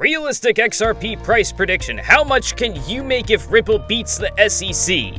Realistic XRP price prediction. How much can you make if Ripple beats the SEC?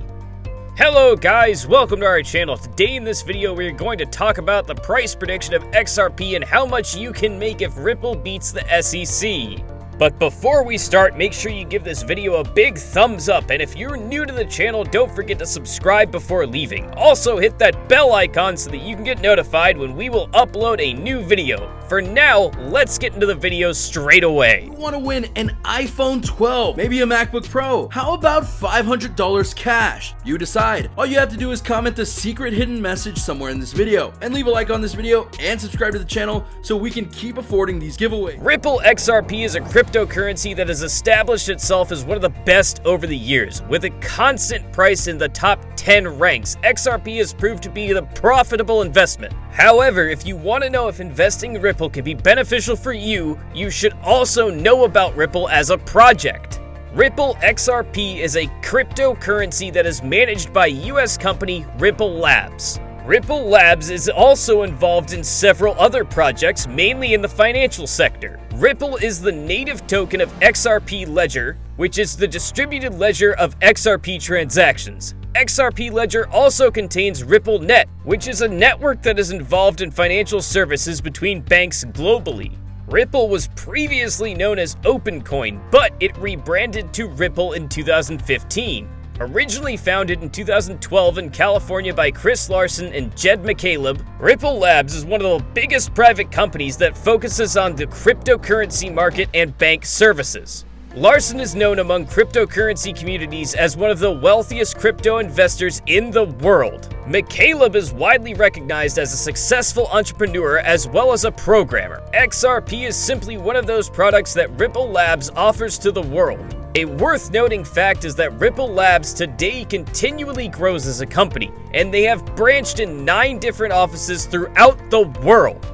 Hello guys, welcome to our channel. Today in this video we're going to talk about the price prediction of XRP and how much you can make if Ripple beats the SEC. But before we start, make sure you give this video a big thumbs up, and if you're new to the channel, don't forget to subscribe before leaving. Also hit that bell icon so that you can get notified when we will upload a new video. For now, let's get into the video straight away. You want to win an iPhone 12, maybe a MacBook Pro. How about $500 cash? You decide. All you have to do is comment the secret hidden message somewhere in this video, and leave a like on this video and subscribe to the channel so we can keep affording these giveaways. Ripple XRP is a cryptocurrency that has established itself as one of the best over the years. With a constant price in the top 10 ranks, XRP has proved to be the profitable investment. However, if you want to know if investing in Ripple can be beneficial for you, you should also know about Ripple as a project. Ripple XRP is a cryptocurrency that is managed by US company Ripple Labs. Ripple Labs is also involved in several other projects, mainly in the financial sector. Ripple is the native token of XRP Ledger, which is the distributed ledger of XRP transactions. XRP Ledger also contains RippleNet, which is a network that is involved in financial services between banks globally. Ripple was previously known as OpenCoin, but it rebranded to Ripple in 2015. Originally founded in 2012 in California by Chris Larsen and Jed McCaleb, Ripple Labs is one of the biggest private companies that focuses on the cryptocurrency market and bank services. Larsen is known among cryptocurrency communities as one of the wealthiest crypto investors in the world. McCaleb is widely recognized as a successful entrepreneur as well as a programmer. XRP is simply one of those products that Ripple Labs offers to the world. A worth noting fact is that Ripple Labs today continually grows as a company, and they have branched in 9 different offices throughout the world.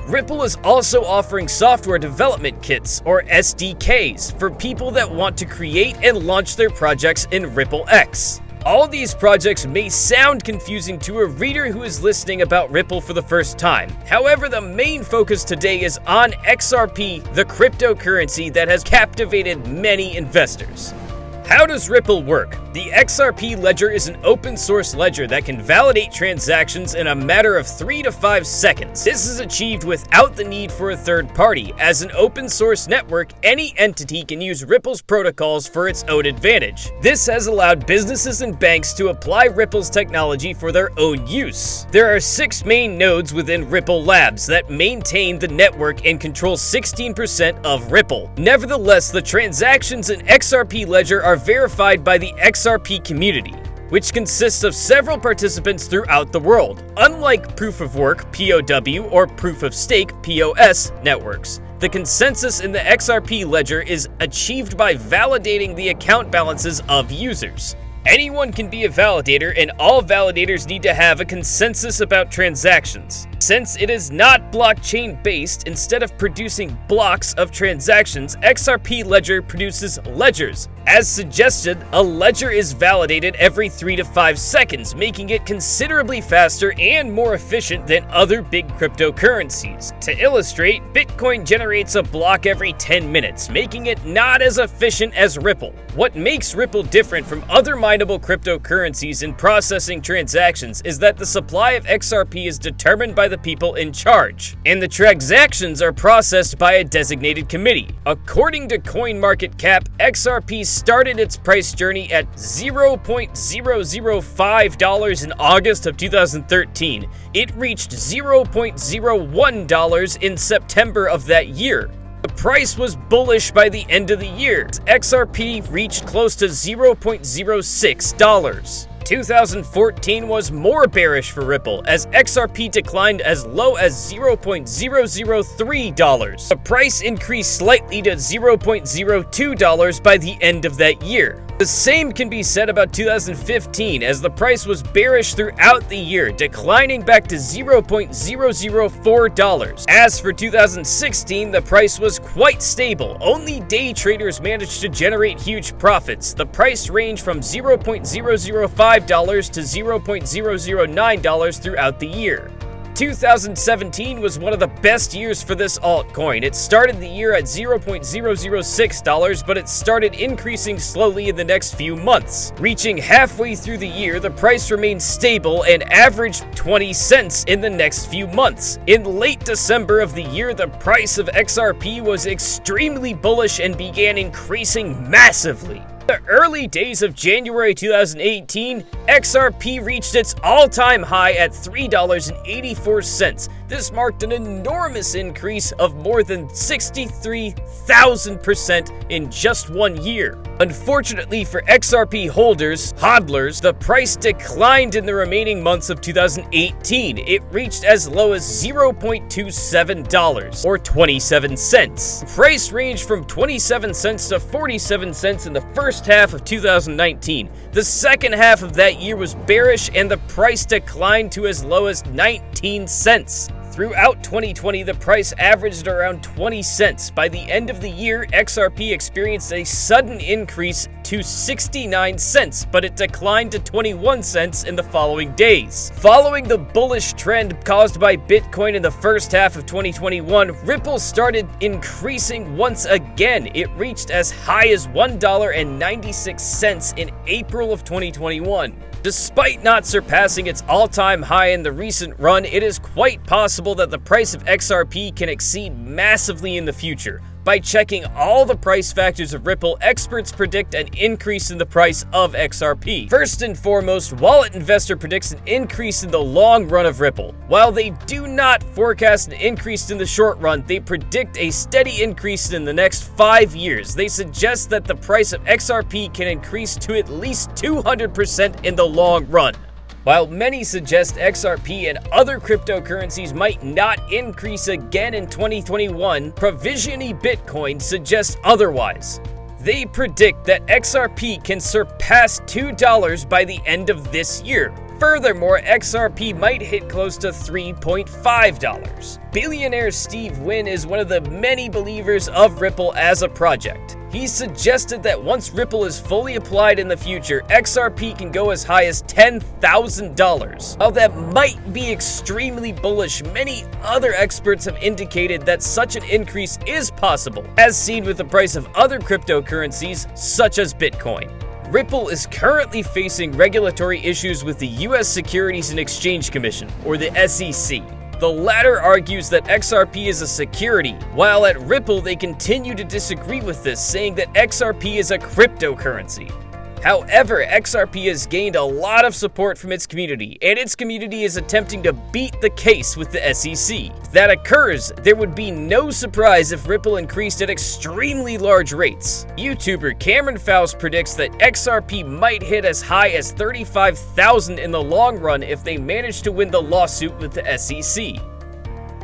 Ripple is also offering software development kits, or SDKs, for people that want to create and launch their projects in RippleX. All these projects may sound confusing to a reader who is listening about Ripple for the first time. However, the main focus today is on XRP, the cryptocurrency that has captivated many investors. How does Ripple work? The XRP ledger is an open source ledger that can validate transactions in a matter of 3 to 5 seconds. This is achieved without the need for a third party. As an open source network, any entity can use Ripple's protocols for its own advantage. This has allowed businesses and banks to apply Ripple's technology for their own use. There are 6 main nodes within Ripple Labs that maintain the network and control 16% of Ripple. Nevertheless, the transactions in XRP ledger are verified by the XRP community, which consists of several participants throughout the world. Unlike proof of work (POW) or proof of stake (POS) networks, the consensus in the XRP ledger is achieved by validating the account balances of users. Anyone can be a validator, and all validators need to have a consensus about transactions. Since it is not blockchain-based, instead of producing blocks of transactions, XRP Ledger produces ledgers. As suggested, a ledger is validated every 3 to 5 seconds, making it considerably faster and more efficient than other big cryptocurrencies. To illustrate, Bitcoin generates a block every 10 minutes, making it not as efficient as Ripple. What makes Ripple different from other mineable cryptocurrencies in processing transactions is that the supply of XRP is determined by the people in charge, and the transactions are processed by a designated committee. According to CoinMarketCap, XRP started its price journey at $0.005 in August of 2013. It reached $0.01 in September of that year. The price was bullish by the end of the year. XRP reached close to $0.06. 2014 was more bearish for Ripple, as XRP declined as low as $0.003. The price increased slightly to $0.02 by the end of that year. The same can be said about 2015, as the price was bearish throughout the year, declining back to $0.004. As for 2016, the price was quite stable. Only day traders managed to generate huge profits. The price ranged from $0.005 to $0.009 throughout the year. 2017 was one of the best years for this altcoin. It started the year at $0.006, but it started increasing slowly in the next few months. Reaching halfway through the year, the price remained stable and averaged 20 cents in the next few months. In late December of the year, the price of XRP was extremely bullish and began increasing massively. In the early days of January 2018, XRP reached its all-time high at $3.84. This marked an enormous increase of more than 63,000% in just 1 year. Unfortunately for XRP holders, hodlers, the price declined in the remaining months of 2018. It reached as low as $0.27 or 27 cents. The price ranged from 27 cents to 47 cents in the first half of 2019. The second half of that year was bearish and the price declined to as low as 19 cents. Throughout 2020, the price averaged around 20 cents. By the end of the year, XRP experienced a sudden increase to 69 cents, but it declined to 21 cents in the following days. Following the bullish trend caused by Bitcoin in the first half of 2021, Ripple started increasing once again. It reached as high as $1.96 in April of 2021. Despite not surpassing its all-time high in the recent run, it is quite possible that the price of XRP can exceed massively in the future. By checking all the price factors of Ripple, experts predict an increase in the price of XRP. First and foremost, Wallet Investor predicts an increase in the long run of Ripple. While they do not forecast an increase in the short run, they predict a steady increase in the next 5 years. They suggest that the price of XRP can increase to at least 200% in the long run. While many suggest XRP and other cryptocurrencies might not increase again in 2021, Provisiony Bitcoin suggests otherwise. They predict that XRP can surpass $2 by the end of this year. Furthermore, XRP might hit close to $3.5. Billionaire Steve Wynn is one of the many believers of Ripple as a project. He suggested that once Ripple is fully applied in the future, XRP can go as high as $10,000. While that might be extremely bullish, many other experts have indicated that such an increase is possible, as seen with the price of other cryptocurrencies such as Bitcoin. Ripple is currently facing regulatory issues with the U.S. Securities and Exchange Commission, or the SEC. The latter argues that XRP is a security, while at Ripple they continue to disagree with this, saying that XRP is a cryptocurrency. However, XRP has gained a lot of support from its community, and its community is attempting to beat the case with the SEC. If that occurs, there would be no surprise if Ripple increased at extremely large rates. YouTuber Cameron Faust predicts that XRP might hit as high as 35,000 in the long run if they manage to win the lawsuit with the SEC.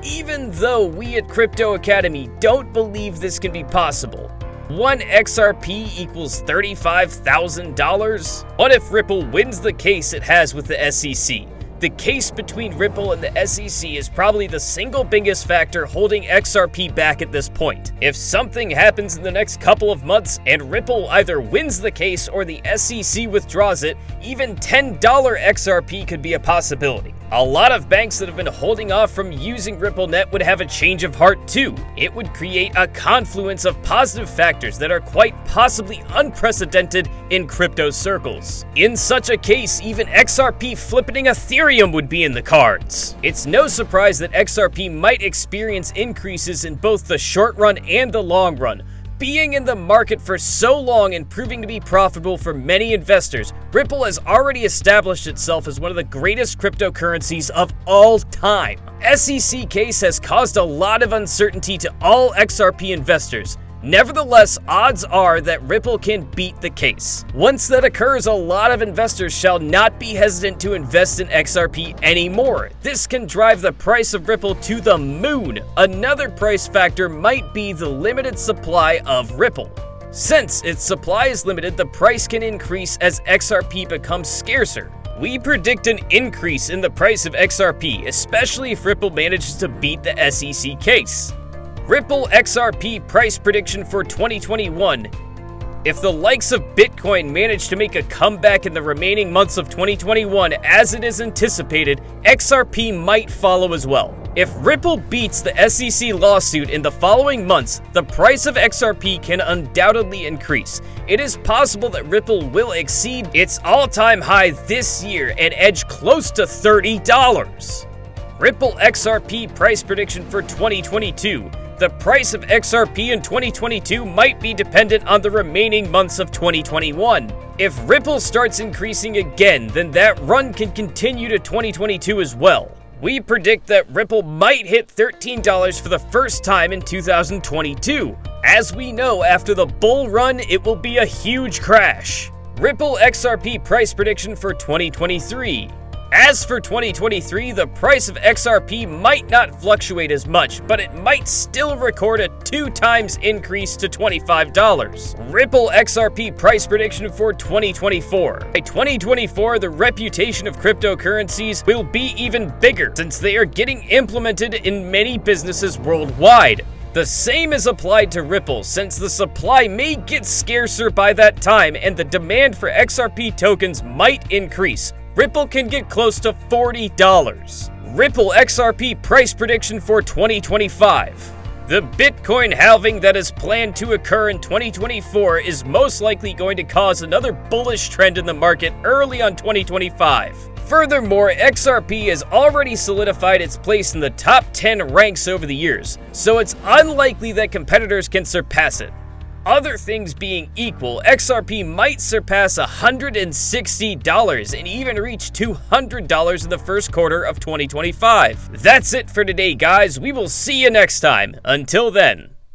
Even though we at Crypto Academy don't believe this can be possible, 1 XRP equals $35,000? What if Ripple wins the case it has with the SEC? The case between Ripple and the SEC is probably the single biggest factor holding XRP back at this point. If something happens in the next couple of months and Ripple either wins the case or the SEC withdraws it, even $10 XRP could be a possibility. A lot of banks that have been holding off from using RippleNet would have a change of heart too. It would create a confluence of positive factors that are quite possibly unprecedented in crypto circles. In such a case, even XRP flipping Ethereum would be in the cards. It's no surprise that XRP might experience increases in both the short run and the long run. Being in the market for so long and proving to be profitable for many investors, Ripple has already established itself as one of the greatest cryptocurrencies of all time. SEC case has caused a lot of uncertainty to all XRP investors. Nevertheless, odds are that Ripple can beat the case. Once that occurs, a lot of investors shall not be hesitant to invest in XRP anymore. This can drive the price of Ripple to the moon. Another price factor might be the limited supply of Ripple. Since its supply is limited, the price can increase as XRP becomes scarcer. We predict an increase in the price of XRP, especially if Ripple manages to beat the SEC case. Ripple XRP price prediction for 2021. If the likes of Bitcoin manage to make a comeback in the remaining months of 2021 as it is anticipated, XRP might follow as well. If Ripple beats the SEC lawsuit in the following months, the price of XRP can undoubtedly increase. It is possible that Ripple will exceed its all-time high this year and edge close to $30. Ripple XRP price prediction for 2022. The price of XRP in 2022 might be dependent on the remaining months of 2021. If Ripple starts increasing again, then that run can continue to 2022 as well. We predict that Ripple might hit $13 for the first time in 2022. As we know, after the bull run, it will be a huge crash. Ripple XRP price prediction for 2023. As for 2023, the price of XRP might not fluctuate as much, but it might still record a 2x increase to $25. Ripple XRP price prediction for 2024. By 2024, the reputation of cryptocurrencies will be even bigger since they are getting implemented in many businesses worldwide. The same is applied to Ripple since the supply may get scarcer by that time and the demand for XRP tokens might increase. Ripple can get close to $40. Ripple XRP price prediction for 2025. The Bitcoin halving that is planned to occur in 2024 is most likely going to cause another bullish trend in the market early on 2025. Furthermore, XRP has already solidified its place in the top 10 ranks over the years, so it's unlikely that competitors can surpass it. Other things being equal, XRP might surpass $160 and even reach $200 in the first quarter of 2025. That's it for today, guys. We will see you next time. Until then.